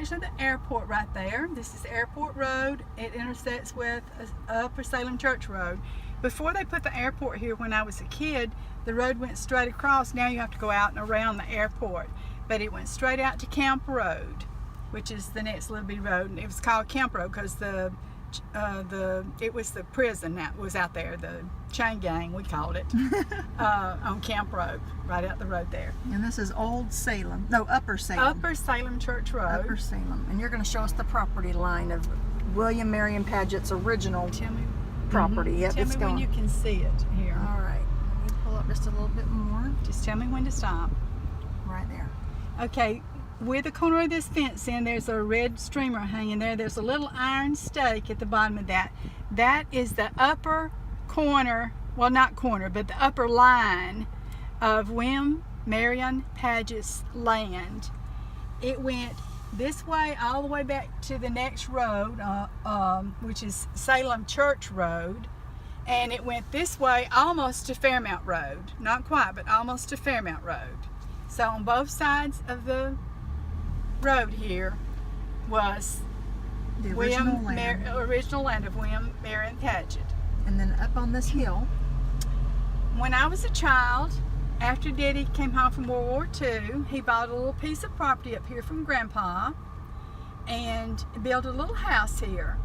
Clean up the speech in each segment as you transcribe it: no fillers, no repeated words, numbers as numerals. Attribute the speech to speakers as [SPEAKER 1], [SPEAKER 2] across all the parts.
[SPEAKER 1] actually the airport right there. This is Airport Road. It intersects with Upper Salem Church Rd. Before they put the airport here when I was a kid, the road went straight across. Now you have to go out and around the airport. But it went straight out to Camp Road, which is the next little bitty road. And it was called Camp Road because it was the prison that was out there, the chain gang, we called it, on Camp Road, right out the road there.
[SPEAKER 2] And this is Upper Salem.
[SPEAKER 1] Upper Salem Church Rd.
[SPEAKER 2] Upper Salem. And you're going to show us the property line of William Marion Padgett's original property. Yep,
[SPEAKER 1] tell me when you can see it here.
[SPEAKER 2] All right. Let me pull up just a little bit more.
[SPEAKER 1] Just tell me when to stop.
[SPEAKER 2] Right there.
[SPEAKER 1] Okay. With the corner of this fence in, there's a red streamer hanging there. There's a little iron stake at the bottom of that. That is the upper corner, well, not corner, but the upper line of William Marion Padgett's land. It went this way all the way back to the next road, which is Salem Church Rd. And it went this way almost to Fairmount Road. Not quite, but almost to Fairmount Road. So on both sides of the road here was
[SPEAKER 2] The
[SPEAKER 1] original land of William Marion Padgett.
[SPEAKER 2] And then up on this hill.
[SPEAKER 1] When I was a child, after Daddy came home from World War II, he bought a little piece of property up here from Grandpa and built a little house here.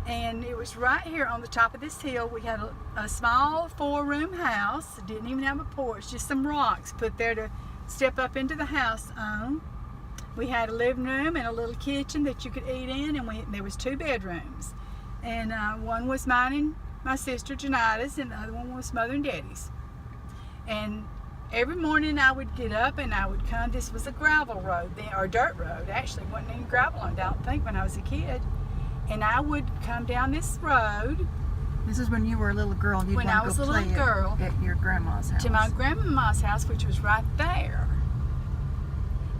[SPEAKER 1] And it was right here on the top of this hill. We had a small 4-room house. It didn't even have a porch, just some rocks put there to step up into the house on. We had a living room and a little kitchen that you could eat in, and there was 2 bedrooms. And one was mine and my sister Janita's, and the other one was Mother and Daddy's. And every morning I would get up and I would come. This was a gravel road, or dirt road. Actually, it wasn't even gravel on it, I don't think, when I was a kid. And I would come down this road.
[SPEAKER 2] This is when you were a little girl.
[SPEAKER 1] When I was a little girl.
[SPEAKER 2] At your grandma's house.
[SPEAKER 1] To my grandma's house, which was right there.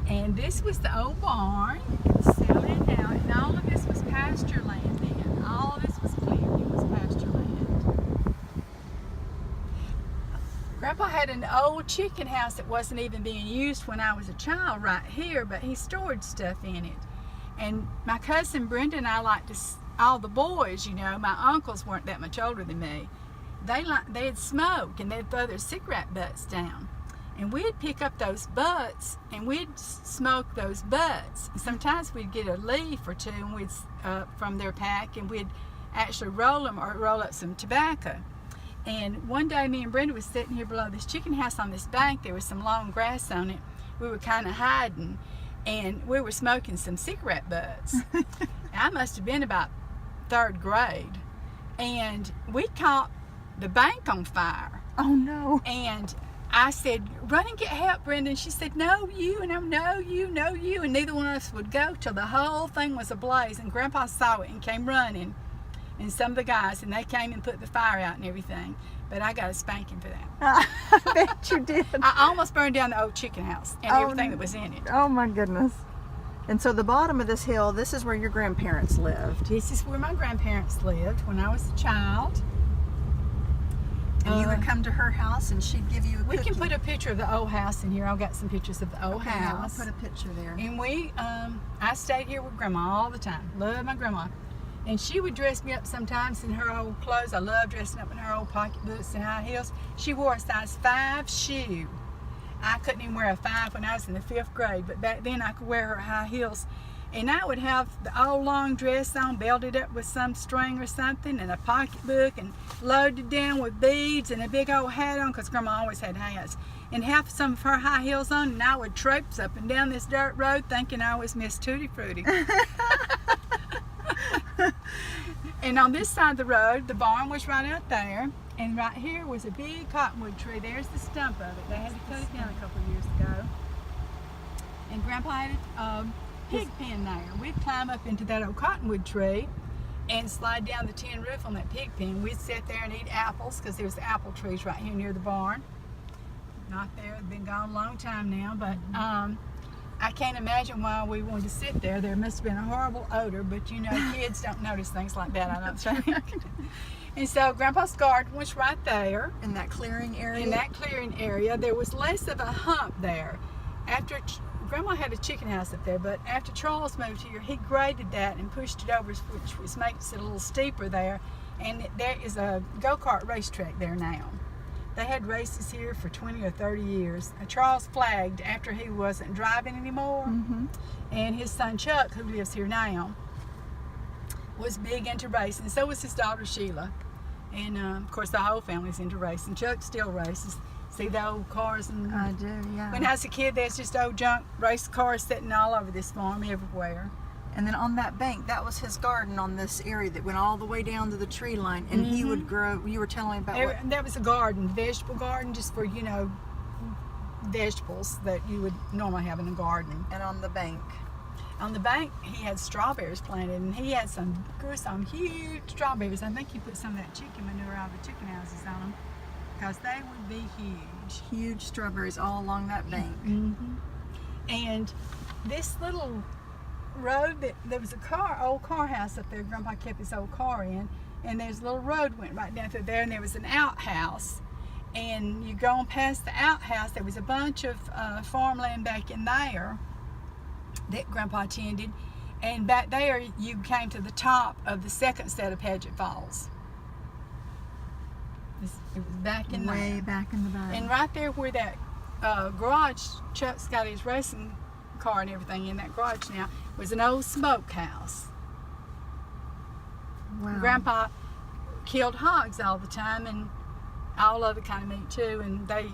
[SPEAKER 1] And this was the old barn. You can see it now. And all of this was pasture land then. All of this was cleared. It was pasture land. Grandpa had an old chicken house that wasn't even being used when I was a child right here, but he stored stuff in it. And my cousin Brenda and I liked to, all the boys, you know, my uncles weren't that much older than me. They'd smoke and they'd throw their cigarette butts down. And we'd pick up those butts and we'd smoke those butts. And sometimes we'd get a leaf or 2 and we'd, from their pack, and we'd actually roll them or roll up some tobacco. And one day me and Brenda was sitting here below this chicken house on this bank. There was some long grass on it. We were kind of hiding, and we were smoking some cigarette butts. I must have been about 3rd grade. And we caught the bank on fire.
[SPEAKER 2] Oh no.
[SPEAKER 1] And I said, run and get help, Brenda. And she said, no, you. And I'm, no, you, no, you. And neither one of us would go till the whole thing was ablaze. And Grandpa saw it and came running. And some of the guys, and they came and put the fire out and everything. But I got a spanking for that.
[SPEAKER 2] I bet you did.
[SPEAKER 1] I almost burned down the old chicken house and everything that was in it.
[SPEAKER 2] Oh my goodness. And so the bottom of this hill, this is where your grandparents lived.
[SPEAKER 1] This is where my grandparents lived when I was a child.
[SPEAKER 2] And you would come to her house and she'd give you a
[SPEAKER 1] We
[SPEAKER 2] cookie.
[SPEAKER 1] can put a picture of the old house in here. I've got some pictures of the old
[SPEAKER 2] Okay,
[SPEAKER 1] house.
[SPEAKER 2] I'll put a picture there.
[SPEAKER 1] And I stayed here with Grandma all the time. Love my grandma. And she would dress me up sometimes in her old clothes. I love dressing up in her old pocketbooks and high heels. She wore a size 5 shoe. I couldn't even wear a 5 when I was in the 5th grade, but back then I could wear her high heels. And I would have the old long dress on, belted up with some string or something, and a pocketbook, and loaded down with beads, and a big old hat on, because Grandma always had hats. And have some of her high heels on, and I would traipse up and down this dirt road thinking I was Miss Tutti Frutti. And on this side of the road, the barn was right out there, and right here was a big cottonwood tree. There's the stump of it. They had to cut it down a couple of years ago. And Grandpa had a pig pen there. We'd climb up into that old cottonwood tree and slide down the tin roof on that pig pen. We'd sit there and eat apples, because there was apple trees right here near the barn. Not there, they've been gone a long time now, but I can't imagine why we wanted to sit there. There must have been a horrible odor, but you know, kids don't notice things like that, I don't think. And so Grandpa's garden was right there.
[SPEAKER 2] In that clearing area?
[SPEAKER 1] In that clearing area. There was less of a hump there. After Grandma had a chicken house up there, but after Charles moved here, he graded that and pushed it over, which makes it a little steeper there. And there is a go-kart racetrack there now. They had races here for 20 or 30 years. Charles flagged after he wasn't driving anymore. And his son Chuck, who lives here now, was big into racing. So was his daughter Sheila. And of course the whole family's into racing. Chuck still races. See the old cars? And
[SPEAKER 2] I do, yeah.
[SPEAKER 1] when I was a kid, there's just old junk race cars sitting all over this farm everywhere.
[SPEAKER 2] And then on that bank, that was his garden on this area that went all the way down to the tree line. And he would grow, you were telling me about what?
[SPEAKER 1] That was a garden, vegetable garden, just for, you know, vegetables that you would normally have in a garden.
[SPEAKER 2] And on the bank?
[SPEAKER 1] On the bank, he had strawberries planted, and he had some huge strawberries. I think he put some of that chicken manure out of the chicken houses on them, because they would be huge.
[SPEAKER 2] Huge strawberries all along that bank.
[SPEAKER 1] And this little road, there was a old car house up there. Grandpa kept his old car in, and there's a little road went right down through there, and there was an outhouse. And you go on past the outhouse, there was a bunch of farmland back in there that Grandpa tended, and back there you came to the top of the second set of Padgett Falls. It was back in
[SPEAKER 2] Way
[SPEAKER 1] there.
[SPEAKER 2] back in the back.
[SPEAKER 1] And right there where that garage, Chuck's got his racing car and everything in that garage now, was an old smokehouse.
[SPEAKER 2] Wow.
[SPEAKER 1] Grandpa killed hogs all the time, and all other kind of meat too, and they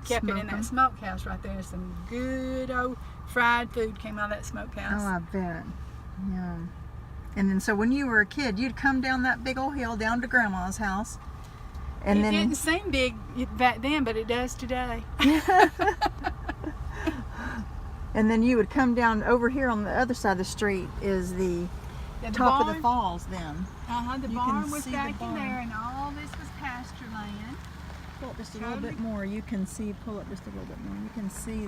[SPEAKER 1] kept it in that smokehouse right there. Some good old fried food came out of that smokehouse.
[SPEAKER 2] Oh, I bet. Yeah. And then so when you were a kid, you'd come down that big old hill down to Grandma's house. And
[SPEAKER 1] it didn't seem big back then, but it does today.
[SPEAKER 2] And then you would come down over here on the other side of the street is the top of the falls then.
[SPEAKER 1] The barn was back in there, and all this was pasture land.
[SPEAKER 2] Pull up just a little bit more. You can see, pull up just a little bit more. You can see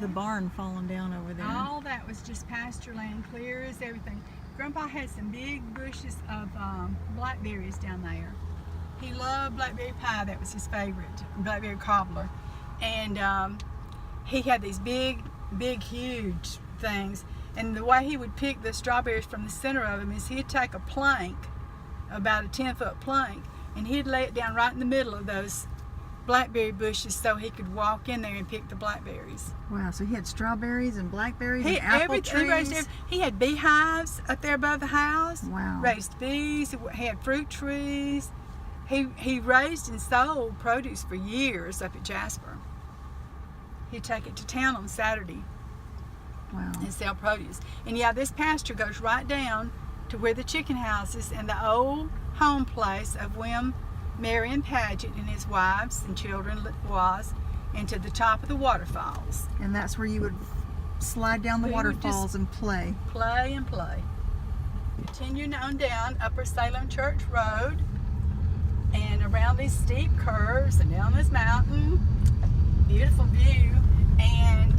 [SPEAKER 2] the barn falling down over there.
[SPEAKER 1] All that was just pasture land, clear as everything. Grandpa had some big bushes of blackberries down there. He loved blackberry pie. That was his favorite, blackberry cobbler. And he had these big, huge things. And the way he would pick the strawberries from the center of them is he'd take a plank, about a 10-foot plank, and he'd lay it down right in the middle of those blackberry bushes so he could walk in there and pick the blackberries.
[SPEAKER 2] Wow, so he had strawberries and blackberries and apple trees.
[SPEAKER 1] He had beehives up there above the house.
[SPEAKER 2] Wow.
[SPEAKER 1] Raised bees. He had fruit trees. He raised and sold produce for years up at Jasper. He'd take it to town on Saturday.
[SPEAKER 2] Wow.
[SPEAKER 1] And sell produce. And yeah, this pasture goes right down to where the chicken houses and the old home place of William Marion Padgett and his wives and children was, and to the top of the waterfalls.
[SPEAKER 2] And that's where you would slide down the waterfalls and play.
[SPEAKER 1] Play and play. Continuing on down Upper Salem Church Rd, and around these steep curves and down this mountain. Beautiful view. And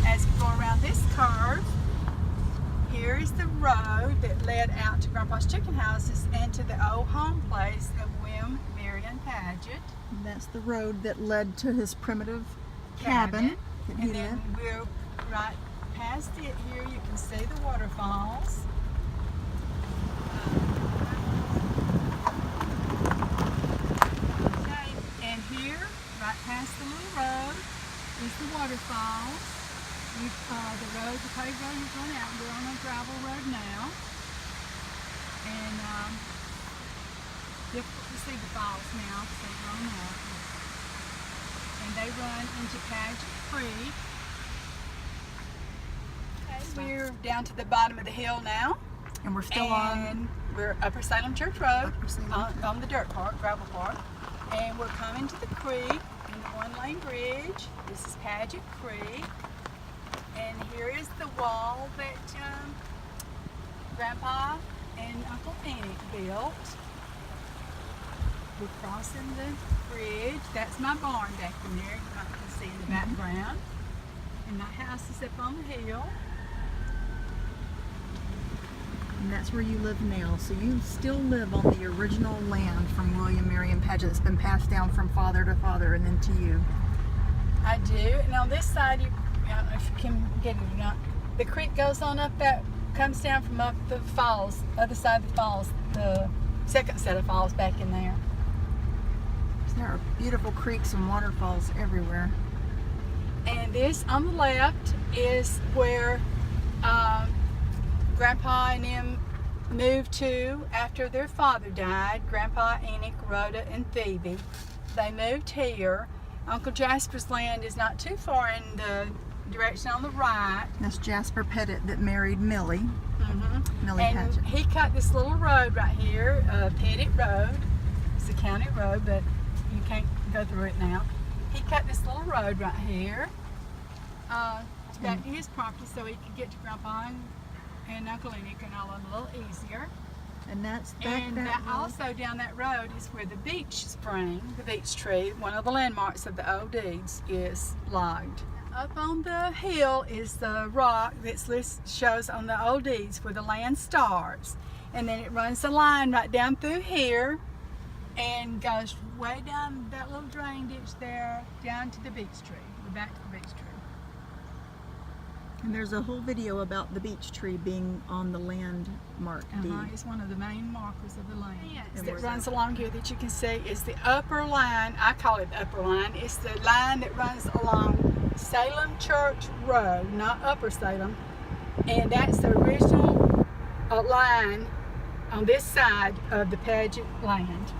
[SPEAKER 1] as we go around this curve, here is the road that led out to Grandpa's chicken houses and to the old home place of William Marion Padgett.
[SPEAKER 2] And that's the road that led to his primitive cabin.
[SPEAKER 1] And then we're right past it here. You can see the waterfalls. Okay, and here, right past the little road, is the waterfalls. The paved road is going out. We're on a gravel road now. And difficult to see the falls now because they've grown up. And they run into Padgett Creek. Okay, we're down to the bottom of the hill now.
[SPEAKER 2] And we're still
[SPEAKER 1] we're Upper Salem Church Rd on the dirt part, gravel part. And we're coming to the creek in the one-lane bridge. This is Padgett Creek. And here is the wall that Grandpa and Uncle Enoch built. We're crossing the bridge. That's my barn back in there. You can see in the background. And my house is up on the hill.
[SPEAKER 2] And that's where you live now. So you still live on the original land from William Marion Padgett that's been passed down from father to father and then to you.
[SPEAKER 1] I do. And on this side, I don't know if you can get it or not. The creek goes on up that, comes down from up the falls, other side of the falls, the second set of falls back in there.
[SPEAKER 2] There are beautiful creeks and waterfalls everywhere.
[SPEAKER 1] And this on the left is where Grandpa and them moved to after their father died. Grandpa, Enoch, Rhoda, and Phoebe. They moved here. Uncle Jasper's land is not too far in the direction on the right.
[SPEAKER 2] That's Jasper Padgett that married Millie. Millie
[SPEAKER 1] And
[SPEAKER 2] Padgett.
[SPEAKER 1] he cut this little road right here, Padgett Road. It's a county road, but you can't go through it now. He cut this little road right here back to his property so he could get to Grandpa and Uncle Enoch and all of them a little easier.
[SPEAKER 2] And that's back
[SPEAKER 1] And
[SPEAKER 2] that road.
[SPEAKER 1] also down that road is where the beech spring, the beech tree, one of the landmarks of the old deeds, is logged. Up on the hill is the rock that shows on the old deeds where the land starts. And then it runs the line right down through here and goes way down that little drain ditch there down to the beech tree. We're back to the beech tree.
[SPEAKER 2] And there's a whole video about the beech tree being on the landmark deed.
[SPEAKER 1] It's one of the main markers of the land.
[SPEAKER 2] And
[SPEAKER 1] That
[SPEAKER 2] where's
[SPEAKER 1] runs
[SPEAKER 2] that?
[SPEAKER 1] along here that you can see is the upper line. I call it the upper line. It's the line that runs along Salem Church Rd, not Upper Salem. And that's the original line on this side of the Padgett land.